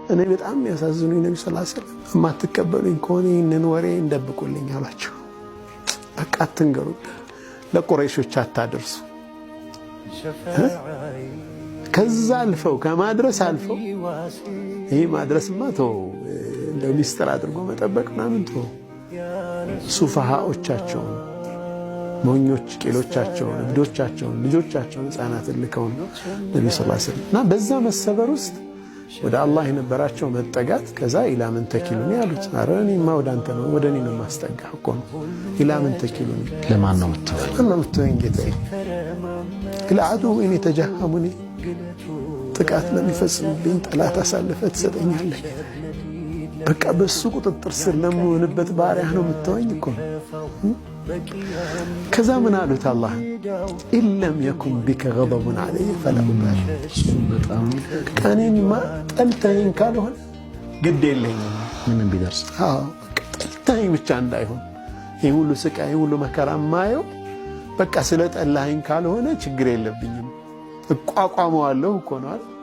እኔ በጣም ያሳዝኑኝ ነብዩ ሰለላሁ ዐለይሂ ወሰለም የማትቀበሉኝ ከሆነ ይህንን ወሬ እንደብቁልኝ አሏቸው። በቃ አትንገሩ፣ ለቁረይሾች አታደርሱ። ከዛ አልፈው ከማድረስ አልፈው ይሄ ማድረስማ ተው እንደው ሚስጥር አድርጎ መጠበቅ ምናምን ተው። ሱፋሃዎቻቸውን ሞኞች ቄሎቻቸውን እብዶቻቸውን ልጆቻቸውን ሕፃናትን ልከው ነብዩ ሰለላሁ ዐለይሂ ወሰለም እና በዛ መሰበር ውስጥ ወደ አላህ የነበራቸው መጠጋት ከዛ ኢላ ምን ተኪሉኒ ያሉት። ኧረ እኔማ ወደ አንተ ነው ወደ እኔ ነው የማስጠጋህ እኮ ነው። ኢላ ምን ተኪሉኒ ለማን ነው የምትወኝ ጌታዬ? ለዐዱዊን የተጀሃሙኒ ጥቃት ለሚፈጽምብኝ ጠላት አሳልፈህ ትሰጠኛለህ። በቃ በሱ ቁጥጥር ስር ለምሆንበት ባሪያህ ነው የምትወኝ እኮ ነው። ከዛ ምን አሉት አላህ ኢለም የኩን ቢከ ገደቡን ዐለይየ ፈላ ኡባሊ። እኔንማ ጠልተኸኝ ካልሆነ ግድ የለኝም ምንም ቢደርስ። ጠልተኸኝ ብቻ እንዳይሆን ይህ ሁሉ ስቃይ ሁሉ መከራ ማየው በቃ ስለ ጠላኸኝ ካልሆነ ችግር የለብኝም እቋቋመዋለሁ እኮ ነው አይደል?